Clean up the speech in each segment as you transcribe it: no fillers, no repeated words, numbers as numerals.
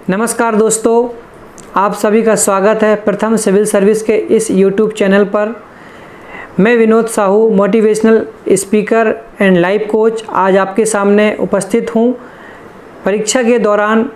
नमस्कार दोस्तों, आप सभी का स्वागत है प्रथम सिविल सर्विस के इस YouTube चैनल पर। मैं Vinod Sahu, motivational speaker and life coach, आज आपके सामने उपस्थित हूँ। परीक्षा के दौरान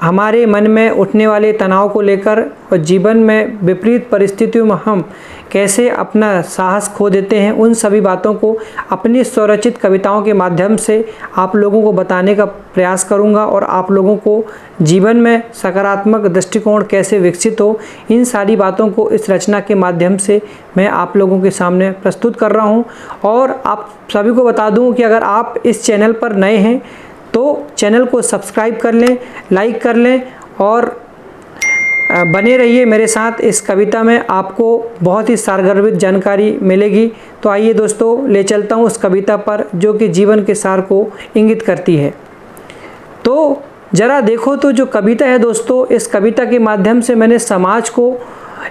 हमारे मन में उठने वाले तनाव को लेकर और जीवन में विपरीत परिस्थितियों में हम कैसे अपना साहस खो देते हैं, उन सभी बातों को अपनी स्वरचित कविताओं के माध्यम से आप लोगों को बताने का प्रयास करूंगा और आप लोगों को जीवन में सकारात्मक दृष्टिकोण कैसे विकसित हो, इन सारी बातों को इस रचना के माध्यम से मैं आप लोगों के सामने प्रस्तुत कर रहा हूं। और आप सभी को बता दूं कि अगर आप इस चैनल पर नए हैं तो चैनल को सब्सक्राइब कर लें, लाइक कर लें और बने रहिए मेरे साथ। इस कविता में आपको बहुत ही सारगर्भित जानकारी मिलेगी। तो आइए दोस्तों, ले चलता हूँ उस कविता पर जो कि जीवन के सार को इंगित करती है। तो ज़रा देखो तो जो कविता है दोस्तों, इस कविता के माध्यम से मैंने समाज को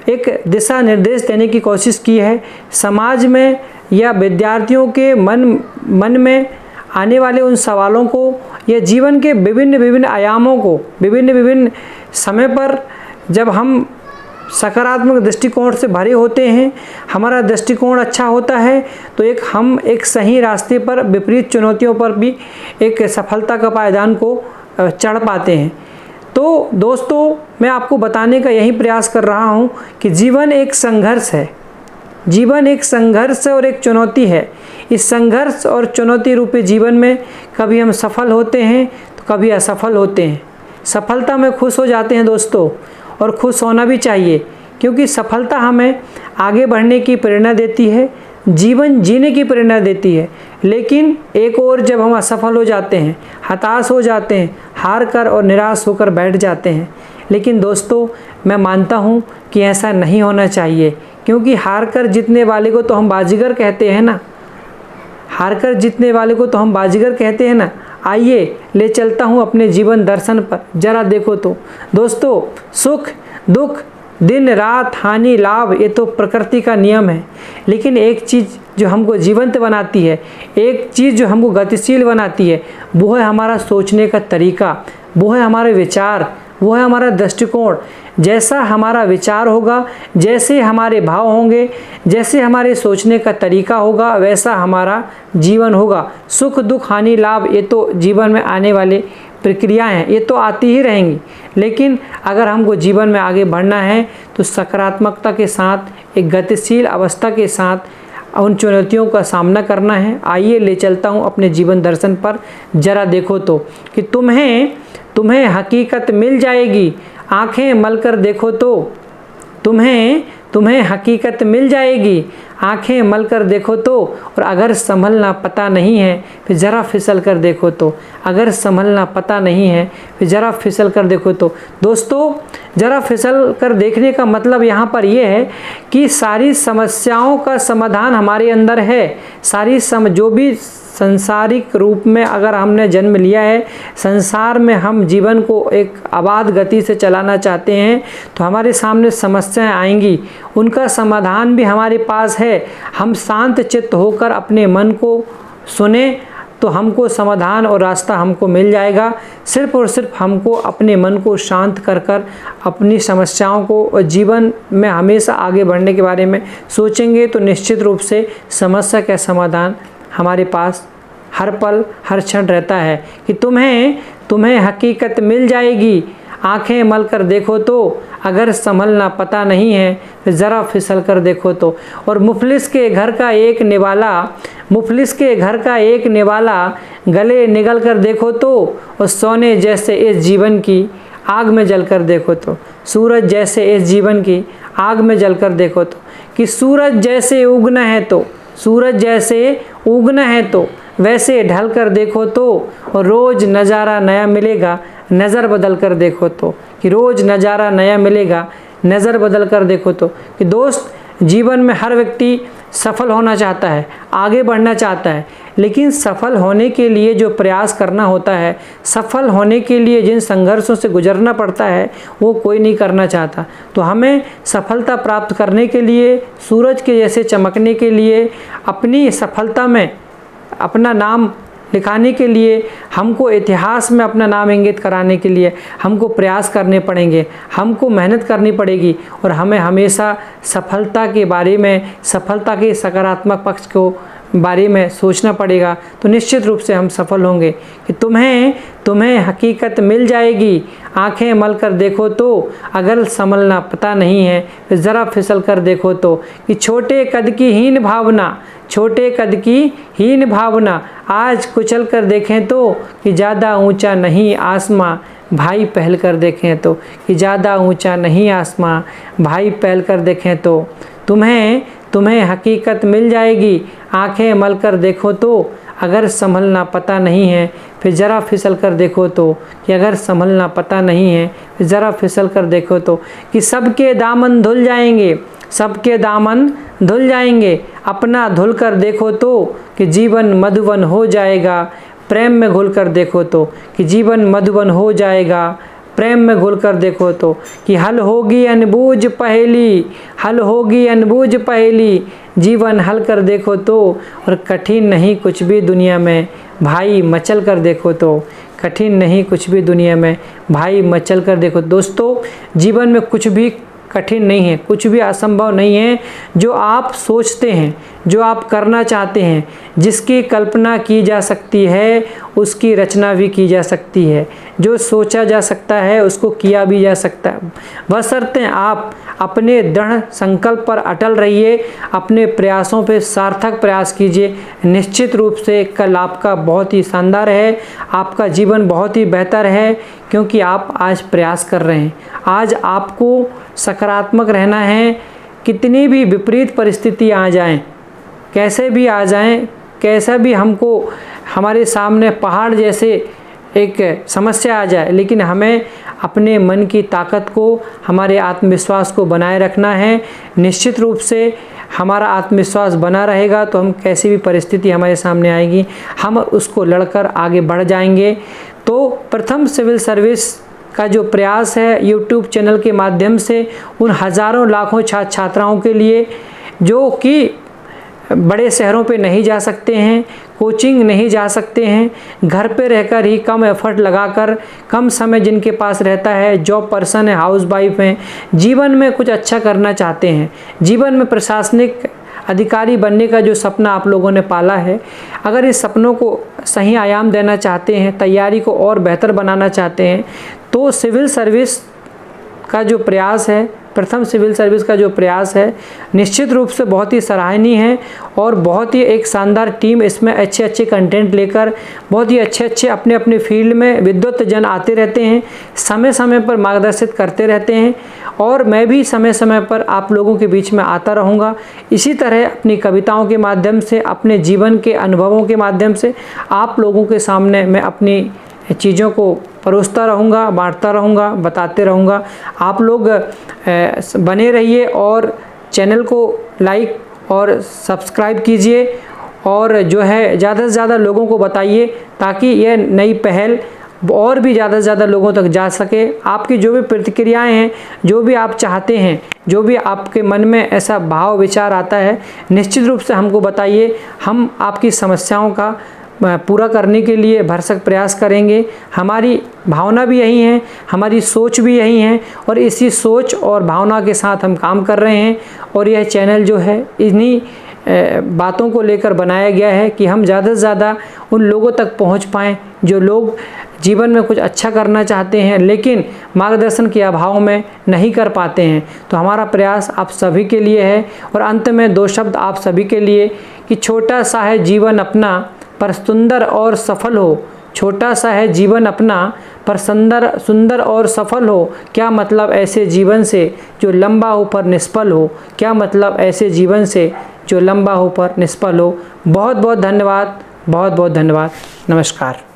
एक दिशा निर्देश देने की कोशिश की है। समाज में या विद्यार्थियों के मन में आने वाले उन सवालों को या जीवन के विभिन्न आयामों को विभिन्न समय पर जब हम सकारात्मक दृष्टिकोण से भरे होते हैं, हमारा दृष्टिकोण अच्छा होता है तो हम एक सही रास्ते पर विपरीत चुनौतियों पर भी एक सफलता का पायदान को चढ़ पाते हैं। तो दोस्तों, मैं आपको बताने का यही प्रयास कर रहा हूँ कि जीवन एक संघर्ष है। जीवन एक संघर्ष और एक चुनौती है। इस संघर्ष और चुनौती रूपी जीवन में कभी हम सफल होते हैं तो कभी असफल होते हैं। सफलता में खुश हो जाते हैं दोस्तों, और खुश होना भी चाहिए, क्योंकि सफलता हमें आगे बढ़ने की प्रेरणा देती है, जीवन जीने की प्रेरणा देती है। लेकिन एक और जब हम असफल हो जाते हैं, हताश हो जाते हैं, हार कर और निराश होकर बैठ जाते हैं। लेकिन दोस्तों, मैं मानता हूँ कि ऐसा नहीं होना चाहिए, क्योंकि हार कर जीतने वाले को तो हम बाजीगर कहते हैं ना। हार कर जीतने वाले को तो हम बाजीगर कहते हैं ना। आइए ले चलता हूँ अपने जीवन दर्शन पर, जरा देखो तो दोस्तों। सुख दुख, दिन रात, हानि लाभ, ये तो प्रकृति का नियम है। लेकिन एक चीज़ जो हमको जीवंत बनाती है, एक चीज़ जो हमको गतिशील बनाती है, वो है हमारा सोचने का तरीका, वो है हमारे विचार, वो है हमारा दृष्टिकोण। जैसा हमारा विचार होगा, जैसे हमारे भाव होंगे, जैसे हमारे सोचने का तरीका होगा, वैसा हमारा जीवन होगा। सुख दुख हानि लाभ, ये तो जीवन में आने वाले प्रक्रियाएं हैं, ये तो आती ही रहेंगी। लेकिन अगर हमको जीवन में आगे बढ़ना है तो सकारात्मकता के साथ, एक गतिशील अवस्था के साथ उन चुनौतियों का सामना करना है। आइए ले चलता हूँ अपने जीवन दर्शन पर, जरा देखो तो कि तुम्हें हकीकत मिल जाएगी, आंखें मलकर देखो तो। तुम्हें हकीकत मिल जाएगी, आंखें मलकर देखो तो। और अगर संभलना पता नहीं है फिर ज़रा फिसल कर देखो तो। अगर संभलना पता नहीं है फिर ज़रा फिसल कर देखो तो। दोस्तों, ज़रा फिसल कर देखने का मतलब यहाँ पर यह है कि सारी समस्याओं का समाधान हमारे अंदर है। जो भी संसारिक रूप में अगर हमने जन्म लिया है, संसार में हम जीवन को एक आबाद गति से चलाना चाहते हैं, तो हमारे सामने समस्याएं आएंगी, उनका समाधान भी हमारे पास है। हम शांत चित्त होकर अपने मन को सुने तो हमको समाधान और रास्ता हमको मिल जाएगा। सिर्फ और सिर्फ हमको अपने मन को शांत कर अपनी समस्याओं को और जीवन में हमेशा आगे बढ़ने के बारे में सोचेंगे तो निश्चित रूप से समस्या का समाधान हमारे पास हर पल हर क्षण रहता है। कि तुम्हें हकीकत मिल जाएगी, आंखें मल कर देखो तो। अगर संभलना पता नहीं है फिर ज़रा फिसल कर देखो तो। और मुफलिस के घर का एक निवाला गले निगल कर देखो तो। और सोने जैसे इस जीवन की आग में जल कर देखो तो। सूरज जैसे इस जीवन की आग में जल कर देखो तो। कि सूरज जैसे उगना है तो वैसे ढल कर देखो तो। और रोज़ नज़ारा नया मिलेगा, नज़र बदल कर देखो तो। कि रोज़ नज़ारा नया मिलेगा, नज़र बदल कर देखो तो। कि दोस्त, जीवन में हर व्यक्ति सफल होना चाहता है, आगे बढ़ना चाहता है, लेकिन सफल होने के लिए जो प्रयास करना होता है, सफल होने के लिए जिन संघर्षों से गुजरना पड़ता है, वो कोई नहीं करना चाहता। तो हमें सफलता प्राप्त करने के लिए, सूरज के जैसे चमकने के लिए, अपनी सफलता में अपना नाम लिखाने के लिए, हमको इतिहास में अपना नाम इंगित कराने के लिए हमको प्रयास करने पड़ेंगे, हमको मेहनत करनी पड़ेगी और हमें हमेशा सफलता के बारे में, सफलता के सकारात्मक पक्ष को बारे में सोचना पड़ेगा। तो निश्चित रूप से हम सफल होंगे। कि तुम्हें हकीकत मिल जाएगी, आंखें मल कर देखो तो, अगर संभलना पता नहीं है तो ज़रा फिसल कर देखो तो। कि छोटे कद की हीन भावना, छोटे कद की हीन भावना, आज कुचल कर देखें तो, कि ज़्यादा ऊंचा नहीं आसमां, भाई पहल कर देखें तो। कि ज़्यादा ऊंचा नहीं आसमां, भाई पहल कर देखें तो। तुम्हें हकीकत मिल जाएगी, आंखें मल कर देखो तो, अगर संभलना पता नहीं है फिर ज़रा फिसल कर देखो तो। कि अगर संभलना पता नहीं है फिर ज़रा फिसल कर देखो तो। कि सबके दामन धुल जाएंगे, सबके दामन धुल जाएंगे, अपना धुल कर देखो तो, कि जीवन मधुवन हो जाएगा, प्रेम में घुल कर देखो तो। कि जीवन मधुवन हो जाएगा, प्रेम में घुल कर देखो तो। कि हल होगी अनबूझ पहेली, हल होगी अनबूझ पहेली, जीवन हल कर देखो तो। और कठिन नहीं कुछ भी दुनिया में, भाई मचल कर देखो तो। कठिन नहीं कुछ भी दुनिया में, भाई मचल कर देखो। दोस्तों, जीवन में कुछ भी कठिन नहीं है, कुछ भी असंभव नहीं है। जो आप सोचते हैं, जो आप करना चाहते हैं, जिसकी कल्पना की जा सकती है उसकी रचना भी की जा सकती है। जो सोचा जा सकता है उसको किया भी जा सकता है, बशर्ते आप अपने दृढ़ संकल्प पर अटल रहिए, अपने प्रयासों पे सार्थक प्रयास कीजिए। निश्चित रूप से कल आपका बहुत ही शानदार है, आपका जीवन बहुत ही बेहतर है, क्योंकि आप आज प्रयास कर रहे हैं। आज आपको सकारात्मक रहना है। कितनी भी विपरीत परिस्थिति आ जाएं, कैसे भी आ जाएं, कैसा भी हमको हमारे सामने पहाड़ जैसे एक समस्या आ जाए, लेकिन हमें अपने मन की ताकत को, हमारे आत्मविश्वास को बनाए रखना है। निश्चित रूप से हमारा आत्मविश्वास बना रहेगा तो हम कैसी भी परिस्थिति हमारे सामने आएगी, हम उसको लड़कर आगे बढ़ जाएंगे। तो प्रथम सिविल सर्विस का जो प्रयास है यूट्यूब चैनल के माध्यम से उन हज़ारों लाखों छात्र छात्राओं के लिए जो कि बड़े शहरों पे नहीं जा सकते हैं, कोचिंग नहीं जा सकते हैं, घर पे रहकर ही कम एफर्ट लगाकर, कम समय जिनके पास रहता है, जॉब पर्सन है, हाउस वाइफ हैं, जीवन में कुछ अच्छा करना चाहते हैं, जीवन में प्रशासनिक अधिकारी बनने का जो सपना आप लोगों ने पाला है, अगर इस सपनों को सही आयाम देना चाहते हैं, तैयारी को और बेहतर बनाना चाहते हैं, तो सिविल सर्विस का जो प्रयास है, प्रथम सिविल सर्विस का जो प्रयास है, निश्चित रूप से बहुत ही सराहनीय है। और बहुत ही एक शानदार टीम इसमें अच्छे अच्छे कंटेंट लेकर, बहुत ही अच्छे अपने अपने फील्ड में विद्वत जन आते रहते हैं, समय समय पर मार्गदर्शित करते रहते हैं। और मैं भी समय समय पर आप लोगों के बीच में आता रहूँगा। इसी तरह अपनी कविताओं के माध्यम से, अपने जीवन के अनुभवों के माध्यम से आप लोगों के सामने मैं अपनी चीज़ों को परोसता रहूँगा, बांटता रहूँगा, बताते रहूँगा। आप लोग बने रहिए और चैनल को लाइक और सब्सक्राइब कीजिए, और जो है ज़्यादा से ज़्यादा लोगों को बताइए, ताकि यह नई पहल और भी ज़्यादा से ज़्यादा लोगों तक जा सके। आपकी जो भी प्रतिक्रियाएं हैं, जो भी आप चाहते हैं, जो भी आपके मन में ऐसा भाव विचार आता है, निश्चित रूप से हमको बताइए। हम आपकी समस्याओं का पूरा करने के लिए भरसक प्रयास करेंगे। हमारी भावना भी यही है, हमारी सोच भी यही है, और इसी सोच और भावना के साथ हम काम कर रहे हैं। और यह चैनल जो है इन्हीं बातों को लेकर बनाया गया है कि हम ज़्यादा से ज़्यादा उन लोगों तक पहुंच पाएँ जो लोग जीवन में कुछ अच्छा करना चाहते हैं लेकिन मार्गदर्शन के अभाव में नहीं कर पाते हैं। तो हमारा प्रयास आप सभी के लिए है। और अंत में दो शब्द आप सभी के लिए कि छोटा सा है जीवन अपना पर सुंदर और सफल हो। छोटा सा है जीवन अपना पर सुंदर और सफल हो। क्या मतलब ऐसे जीवन से जो लंबा हो पर निष्फल हो। क्या मतलब ऐसे जीवन से जो लंबा हो पर निष्फल हो। बहुत बहुत धन्यवाद, बहुत बहुत धन्यवाद। नमस्कार।